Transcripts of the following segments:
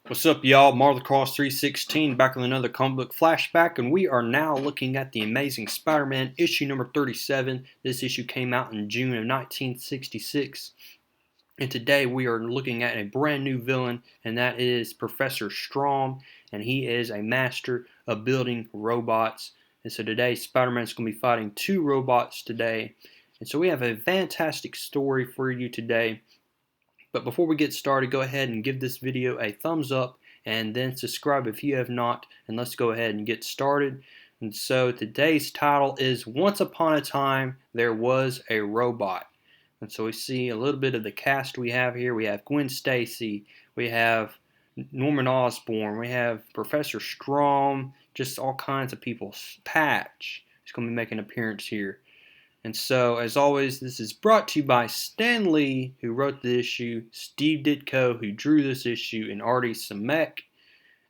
What's up, y'all? Martha Cross 316 back with another comic book flashback, and we are now looking at the Amazing Spider-Man issue number 37. This issue came out in June of 1966, and today we are looking at a brand new villain, and that is Professor Strom, and he is a master of building robots. And so today Spider-Man is going to be fighting two robots today, and so we have a fantastic story for you today. But before we get started, go ahead and give this video a thumbs up and then subscribe if you have not, and let's go ahead and get started. And so today's title is Once Upon a Time There Was a Robot. And so we see a little bit of the cast we have here. We have Gwen Stacy, we have Norman Osborn, we have Professor Stromm, just all kinds of people. Patch is going to be making an appearance here. And so, as always, this is brought to you by Stan Lee, who wrote the issue, Steve Ditko, who drew this issue, and Artie Simek.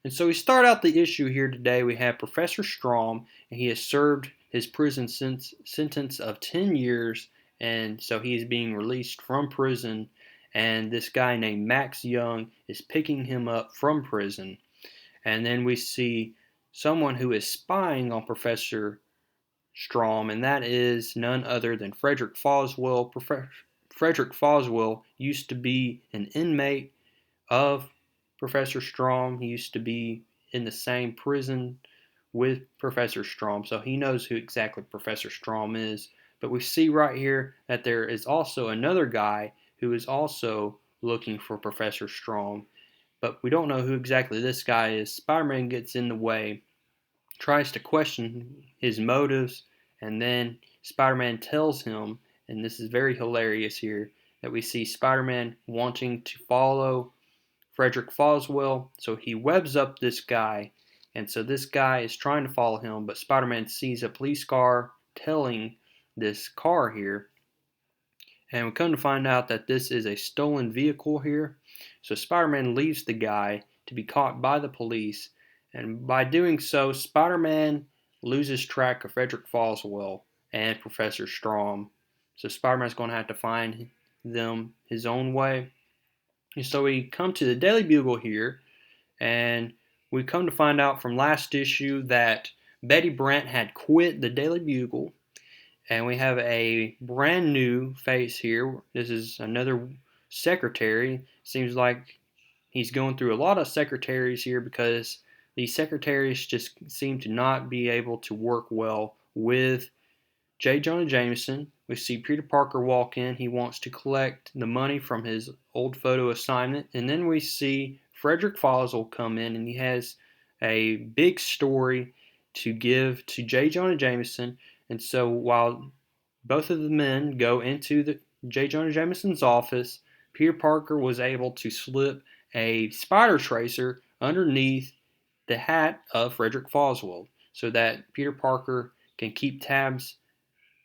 And so we start out the issue here today. We have Professor Strom, and he has served his prison sentence of 10 years, and so he is being released from prison, and this guy named Max Young is picking him up from prison. And then we see someone who is spying on Professor Strom, and that is none other than Frederick Foswell. Frederick Foswell used to be an inmate of Professor Strom. He used to be in the same prison with Professor Strom, so he knows who exactly Professor Strom is. But we see right here that there is also another guy who is also looking for Professor Strom, but we don't know who exactly this guy is. Spider-Man gets in the way, tries to question his motives, and then Spider-Man tells him, and this is very hilarious here, that we see Spider-Man wanting to follow Frederick Foswell, so he webs up this guy, and so this guy is trying to follow him, but Spider-Man sees a police car tailing this car here, and we come to find out that this is a stolen vehicle here. So Spider-Man leaves the guy to be caught by the police, and by doing so, Spider-Man loses track of Frederick Foswell and Professor Strom. So Spider-Man's going to have to find them his own way. And so we come to the Daily Bugle here, and we come to find out from last issue that Betty Brant had quit the Daily Bugle, and we have a brand new face here. This is another secretary. Seems like he's going through a lot of secretaries here because these secretaries just seem to not be able to work well with J. Jonah Jameson. We see Peter Parker walk in. He wants to collect the money from his old photo assignment. And then we see Frederick Foswell come in, and he has a big story to give to J. Jonah Jameson. And so while both of the men go into the J. Jonah Jameson's office, Peter Parker was able to slip a spider tracer underneath the hat of Frederick Foswell so that Peter Parker can keep tabs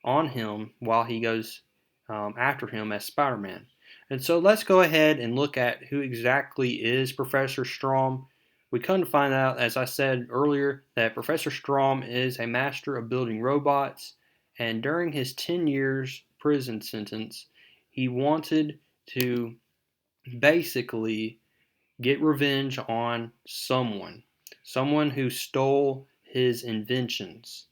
on him while he goes after him as Spider-Man. And so let's go ahead and look at who exactly is Professor Strom. We come to find out, as I said earlier, that Professor Strom is a master of building robots, and during his 10 years prison sentence, he wanted to basically get revenge on someone who stole his inventions.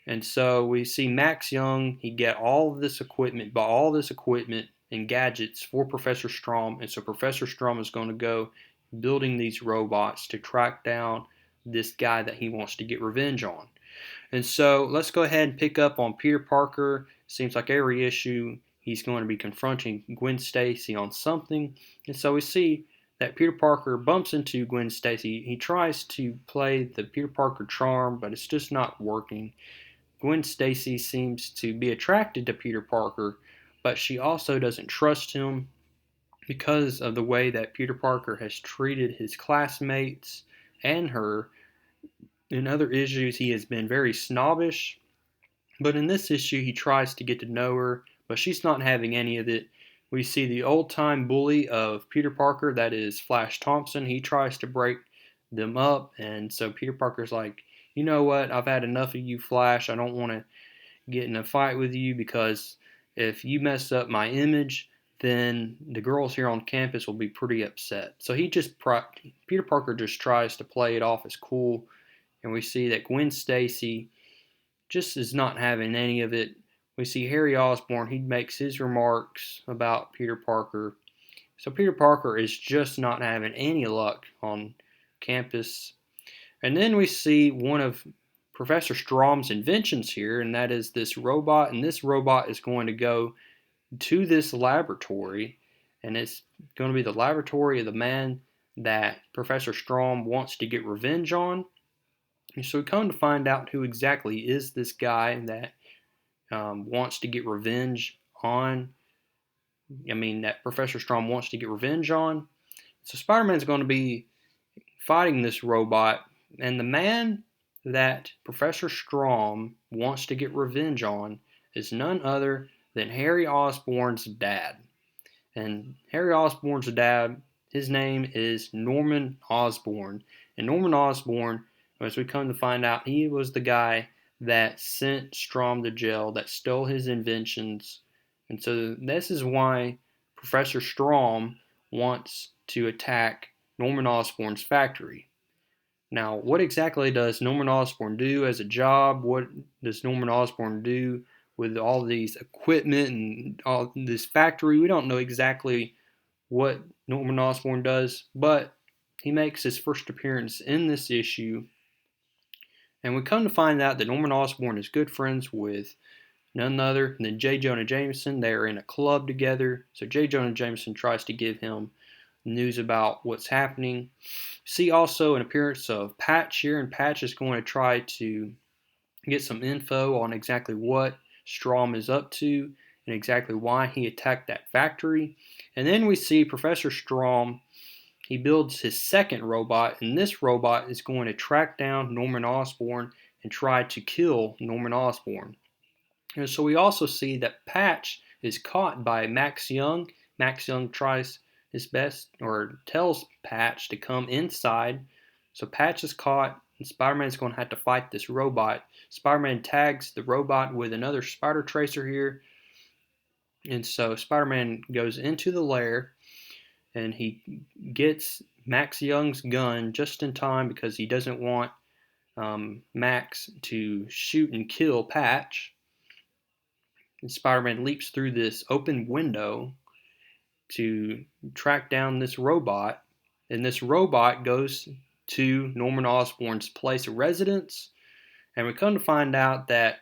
And so we see Max Young, he got all of this equipment, bought all this equipment and gadgets for Professor Strom, and so Professor Strom is going to go building these robots to track down this guy that he wants to get revenge on. And so let's go ahead and pick up on Peter Parker. Seems like every issue he's going to be confronting Gwen Stacy on something. And so we see that Peter Parker bumps into Gwen Stacy. He tries to play the Peter Parker charm, but it's just not working. Gwen Stacy seems to be attracted to Peter Parker, but she also doesn't trust him because of the way that Peter Parker has treated his classmates and her. In other issues, he has been very snobbish, but in this issue, he tries to get to know her, but she's not having any of it. We see the old-time bully of Peter Parker, that is Flash Thompson. He tries to break them up, and so Peter Parker's like, you know what, I've had enough of you, Flash. I don't want to get in a fight with you because if you mess up my image, then the girls here on campus will be pretty upset. So Peter Parker just tries to play it off as cool, and we see that Gwen Stacy just is not having any of it. We see Harry Osborn, he makes his remarks about Peter Parker. So Peter Parker is just not having any luck on campus. And then we see one of Professor Strom's inventions here, and that is this robot. And this robot is going to go to this laboratory, and it's going to be the laboratory of the man that Professor Strom wants to get revenge on. And so we come to find out who exactly is this guy that wants to get revenge on. That Professor Strom wants to get revenge on. So Spider-Man's going to be fighting this robot, and the man that Professor Strom wants to get revenge on is none other than Harry Osborn's dad. And Harry Osborn's dad, his name is Norman Osborn. And Norman Osborn, as we come to find out, he was the guy that sent Strom to jail, that stole his inventions. And so this is why Professor Strom wants to attack Norman Osborn's factory. Now, what exactly does Norman Osborn do as a job? What does Norman Osborn do with all these equipment and all this factory? We don't know exactly what Norman Osborn does, but he makes his first appearance in this issue. And we come to find out that Norman Osborn is good friends with none other than J. Jonah Jameson. They are in a club together. So J. Jonah Jameson tries to give him news about what's happening. See also an appearance of Patch here, and Patch is going to try to get some info on exactly what Stromm is up to and exactly why he attacked that factory. And then we see Professor Stromm. He builds his second robot, and this robot is going to track down Norman Osborn and try to kill Norman Osborn. And so we also see that Patch is caught by Max Young. Max Young tries his best, or tells Patch to come inside. So Patch is caught, and Spider-Man is going to have to fight this robot. Spider-Man tags the robot with another spider tracer here. And so Spider-Man goes into the lair, and he gets Max Young's gun just in time because he doesn't want Max to shoot and kill Patch. And Spider-Man leaps through this open window to track down this robot, and this robot goes to Norman Osborn's place of residence, and we come to find out that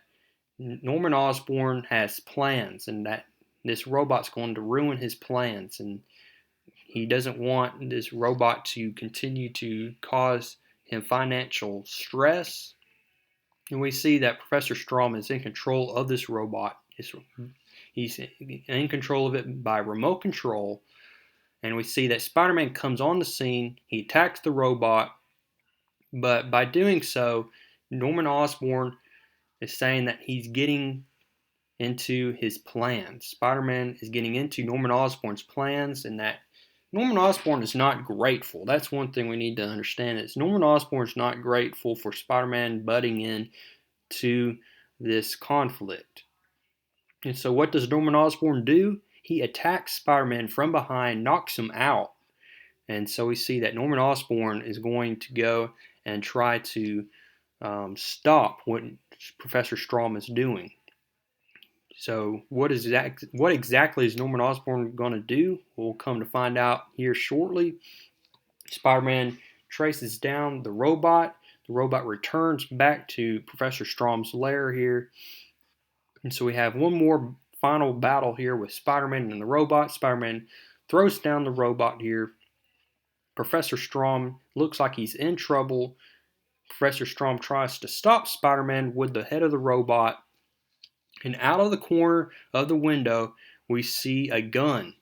Norman Osborn has plans, and that this robot's going to ruin his plans, and he doesn't want this robot to continue to cause him financial stress. And we see that Professor Strom is in control of this robot. He's in control of it by remote control. And we see that Spider-Man comes on the scene. He attacks the robot. But by doing so, Norman Osborn is saying that he's getting into his plans. Spider-Man is getting into Norman Osborn's plans, and that Norman Osborn is not grateful. That's one thing we need to understand, is Norman Osborn is not grateful for Spider-Man butting in to this conflict. And so what does Norman Osborn do? He attacks Spider-Man from behind, knocks him out. And so we see that Norman Osborn is going to go and try to stop what Professor Strom is doing. So what exactly is Norman Osborn going to do? We'll come to find out here shortly. Spider-Man traces down the robot. The robot returns back to Professor Strom's lair here. And so we have one more final battle here with Spider-Man and the robot. Spider-Man throws down the robot here. Professor Strom looks like he's in trouble. Professor Strom tries to stop Spider-Man with the head of the robot. And out of the corner of the window, we see a gun.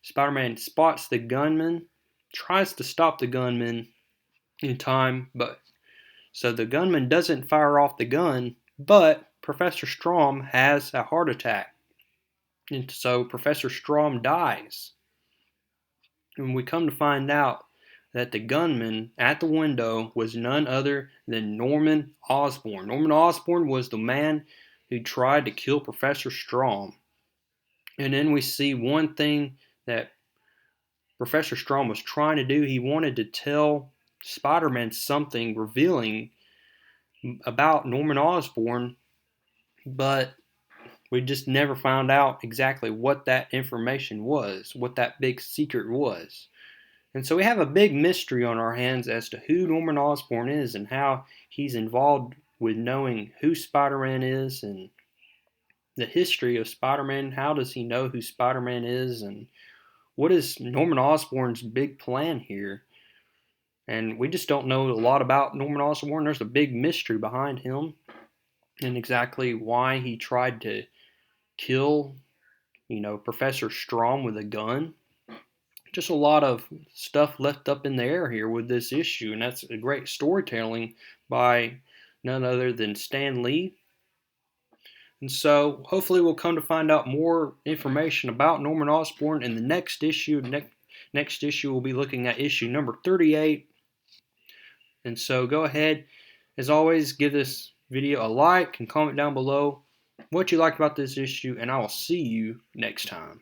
Spider-Man spots the gunman, tries to stop the gunman in time, so the gunman doesn't fire off the gun, but Professor Strom has a heart attack. And so Professor Strom dies. And we come to find out that the gunman at the window was none other than Norman Osborn. Norman Osborn was the man who tried to kill Professor Strom. And then we see one thing that Professor Strom was trying to do. He wanted to tell Spider-Man something revealing about Norman Osborn, but we just never found out exactly what that information was, what that big secret was. And so we have a big mystery on our hands as to who Norman Osborn is and how he's involved with knowing who Spider-Man is and the history of Spider-Man. How does he know who Spider-Man is, and what is Norman Osborn's big plan here? And we just don't know a lot about Norman Osborn. There's a big mystery behind him and exactly why he tried to kill, Professor Strom with a gun. Just a lot of stuff left up in the air here with this issue, and that's a great storytelling by none other than Stan Lee. And so hopefully we'll come to find out more information about Norman Osborn in the next issue. Next issue we'll be looking at issue number 38. And so go ahead, as always, give this video a like and comment down below what you liked about this issue, and I will see you next time.